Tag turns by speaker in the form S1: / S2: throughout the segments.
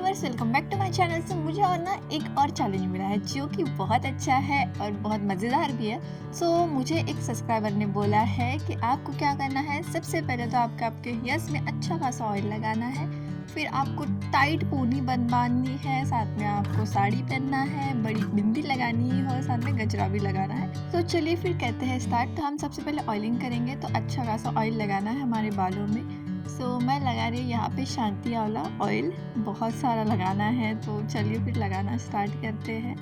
S1: Viewers, welcome back to my channel. से मुझे और ना एक और चैलेंज मिला है जो कि बहुत अच्छा है और बहुत मज़ेदार भी है। मुझे एक सब्सक्राइबर ने बोला है कि आपको क्या करना है, सबसे पहले तो आपके हेयर्स में अच्छा खासा ऑयल लगाना है, फिर आपको टाइट पोनी बांधनी है, साथ में आपको साड़ी पहनना है, बड़ी बिंदी लगानी है और साथ में गजरा भी लगाना है। तो चलिए फिर कहते हैं स्टार्ट। तो हम सबसे पहले ऑयलिंग करेंगे, तो अच्छा खासा ऑयल लगाना है हमारे बालों में। मैं लगा रही हूँ यहाँ पे शांति वाला ऑयल, बहुत सारा लगाना है। तो चलिए फिर लगाना स्टार्ट करते हैं।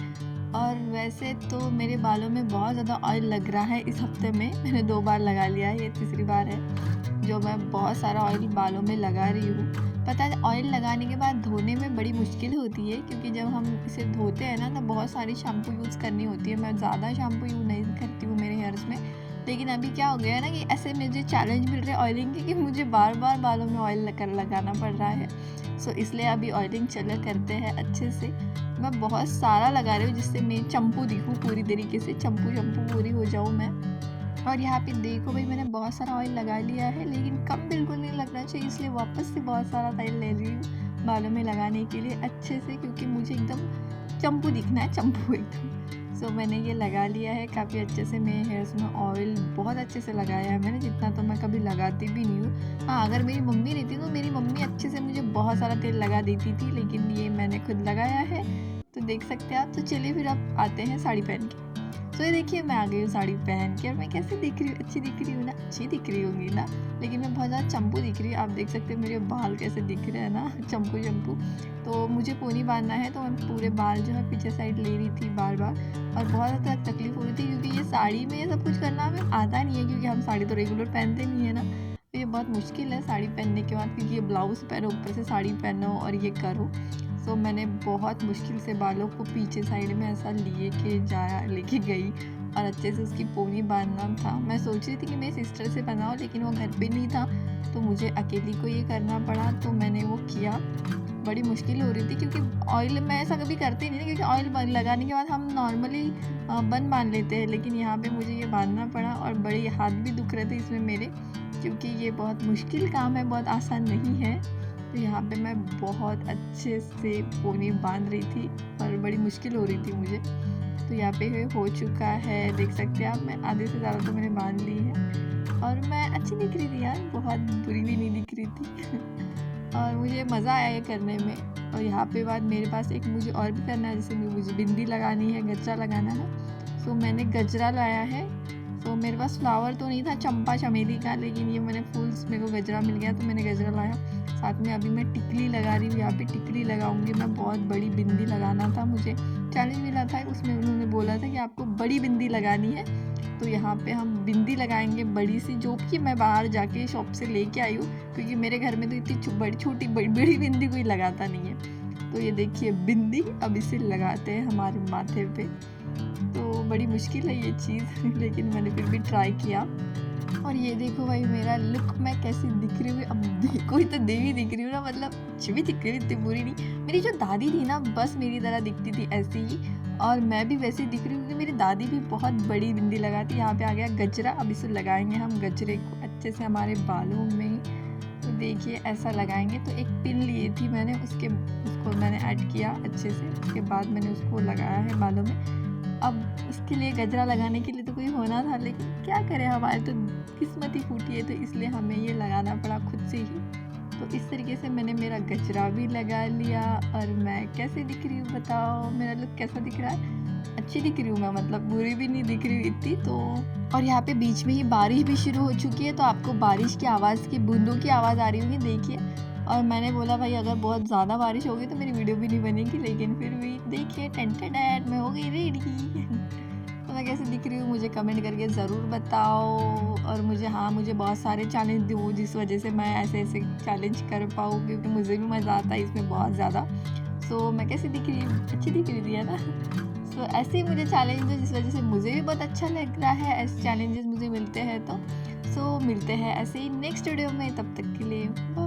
S1: और वैसे तो मेरे बालों में बहुत ज़्यादा ऑयल लग रहा है इस हफ्ते में। मैंने 2 बार लगा लिया है, ये तीसरी बार है जो मैं बहुत सारा ऑयल बालों में लगा रही हूँ। पता है, ऑयल लगाने के बाद धोने में बड़ी मुश्किल होती है, क्योंकि जब हम इसे धोते हैं ना तो बहुत सारी शैम्पू यूज़ करनी होती है। मैं ज़्यादा शैम्पू यूज़ नहीं करती हूँ मेरे हेयर्स में, लेकिन अभी क्या हो गया है ना कि ऐसे मुझे चैलेंज मिल रहा है ऑयलिंग के, कि मुझे बार बार बालों में ऑयल लगाना पड़ रहा है। इसलिए अभी ऑयलिंग चला करते हैं अच्छे से। मैं बहुत सारा लगा रही हूँ जिससे मैं चंपू दिखूँ पूरी तरीके से, चंपू पूरी हो जाऊँ मैं। और यहाँ पे देखो भाई, मैंने बहुत सारा ऑयल लगा लिया है, लेकिन कम बिल्कुल नहीं लगना चाहिए, इसलिए वापस से बहुत सारा तेल ले रही हूँ बालों में लगाने के लिए अच्छे से, क्योंकि मुझे एकदम चंपू दिखना है, चंपू एकदम। मैंने ये लगा लिया है काफ़ी अच्छे से। मेरे हेयर्स में ऑयल बहुत अच्छे से लगाया है मैंने, जितना तो मैं कभी लगाती भी नहीं हूँ। हाँ, अगर मेरी मम्मी रहती तो मेरी मम्मी अच्छे से मुझे बहुत सारा तेल लगा देती थी, लेकिन ये मैंने खुद लगाया है, तो देख सकते हैं आप। तो चलिए फिर अब आते हैं साड़ी पहन के। ये देखिए, मैं आ गई हूँ साड़ी पहन के, और मैं कैसे दिख रही हूँ, अच्छी दिख रही हूँ ना? अच्छी दिख रही होंगी ना, लेकिन मैं बहुत ज़्यादा चंपू दिख रही हूँ। आप देख सकते हैं मेरे बाल कैसे दिख रहे हैं ना, चंपू। तो मुझे पोनी बांधना है, तो मैं पूरे बाल जो है पीछे साइड ले रही थी बार बार, और बहुत ज़्यादा तकलीफ हो रही थी, क्योंकि ये साड़ी में ये सब कुछ करना हमें आता नहीं है, क्योंकि हम साड़ी तो रेगुलर पहनते नहीं है ना। तो ये बहुत मुश्किल है साड़ी पहनने के बाद, क्योंकि ये ब्लाउज़ पहनो, ऊपर से साड़ी पहनो और ये करो। मैंने बहुत मुश्किल से बालों को पीछे साइड में ऐसा लेके गई, और अच्छे से उसकी पोनी बांधना था। मैं सोच रही थी कि मेरी सिस्टर से बनाऊँ, लेकिन वो घर पे नहीं था, तो मुझे अकेली को ये करना पड़ा। तो मैंने वो किया, बड़ी मुश्किल हो रही थी, क्योंकि ऑयल मैं ऐसा कभी करती नहीं, क्योंकि ऑयल लगाने के बाद हम नॉर्मली बन बांध लेते हैं, लेकिन यहाँ पे मुझे ये बांधना पड़ा, और बड़े हाथ भी दुख रहे थे इसमें मेरे, क्योंकि ये बहुत मुश्किल काम है, बहुत आसान नहीं है। तो यहाँ पे मैं बहुत अच्छे से पोनी बांध रही थी, और बड़ी मुश्किल हो रही थी मुझे। तो यहाँ पे हो चुका है, देख सकते हैं आप। मैं आधे से ज़्यादा तो मैंने बांध ली है, और मैं अच्छी दिख रही थी यार, बहुत बुरी भी नहीं दिख रही थी। और मुझे मज़ा आया ये करने में। और यहाँ पे बाद मेरे पास एक मुझे और भी करना है, जैसे मुझे बिंदी लगानी है, गजरा लगाना है। मैंने गजरा लाया है। मेरे पास फ्लावर तो नहीं था चंपा चमेली का, लेकिन ये मैंने फूल्स, मेरे को गजरा मिल गया, तो मैंने गजरा लाया। साथ में अभी मैं टिकली लगा रही हूँ, यहाँ पे टिकली लगाऊंगी मैं। बहुत बड़ी बिंदी लगाना था मुझे, चैलेंज मिला था उसमें, उन्होंने बोला था कि आपको बड़ी बिंदी लगानी है। तो यहाँ पे हम बिंदी लगाएंगे बड़ी सी, जो कि मैं बाहर जाके शॉप से लेके आई हूँ, क्योंकि मेरे घर में तो इतनी बड़ी बिंदी कोई लगाता नहीं है। तो ये देखिए बिंदी, अब इसे लगाते हैं हमारे माथे पे। तो बड़ी मुश्किल है ये चीज़, लेकिन मैंने फिर भी ट्राई किया। और ये देखो भाई मेरा लुक, मैं कैसी दिख रही हूँ अब। देखो ही तो देवी दिख रही हूँ ना, मतलब अच्छी भी दिख रही हूँ, इतनी बुरी नहीं। मेरी जो दादी थी ना, बस मेरी तरह दिखती थी ऐसी ही, और मैं भी वैसे ही दिख रही हूँ, क्योंकि मेरी दादी भी बहुत बड़ी बिंदी लगाती। यहाँ पे आ गया गजरा, अब इसे लगाएंगे हम गजरे को अच्छे से हमारे बालों में। तो देखिए ऐसा लगाएंगे। तो एक पिन ली थी मैंने, उसको मैंने ऐड किया अच्छे से, उसके बाद मैंने उसको लगाया है बालों में। अब उसके लिए गजरा लगाने के लिए तो कोई होना था, लेकिन क्या करें, हमारी तो किस्मत ही फूटी है, तो इसलिए हमें ये लगाना पड़ा खुद से ही। तो इस तरीके से मैंने मेरा गजरा भी लगा लिया। और मैं कैसे दिख रही हूँ बताओ, मेरा लुक कैसा दिख रहा है? अच्छी दिख रही हूँ मैं, मतलब बुरी भी नहीं दिख रही हूँ इतनी। तो और यहाँ पे बीच में ही बारिश भी शुरू हो चुकी है, तो आपको बारिश की आवाज़ की बूंदों की आवाज़ आ रही होगी, देखिए। और मैंने बोला भाई अगर बहुत ज़्यादा बारिश होगी तो मेरी वीडियो भी नहीं बनेगी, लेकिन फिर भी देखिए टेंटेड मैं हो गई रेडी। तो मैं कैसे दिख रही हूँ मुझे कमेंट करके ज़रूर बताओ। और मुझे बहुत सारे चैलेंज दो, जिस वजह से मैं ऐसे चैलेंज कर पाऊँ, क्योंकि मुझे भी मज़ा आता है इसमें बहुत ज़्यादा। मैं कैसी दिख रही हूँ? अच्छी दिख रही थी है ना? ऐसे ही मुझे चैलेंज दो, जिस वजह से मुझे भी बहुत अच्छा लग रहा है। ऐसे चैलेंजेस मुझे मिलते हैं, तो मिलते हैं ऐसे ही नेक्स्ट वीडियो में। तब तक के लिए बाय।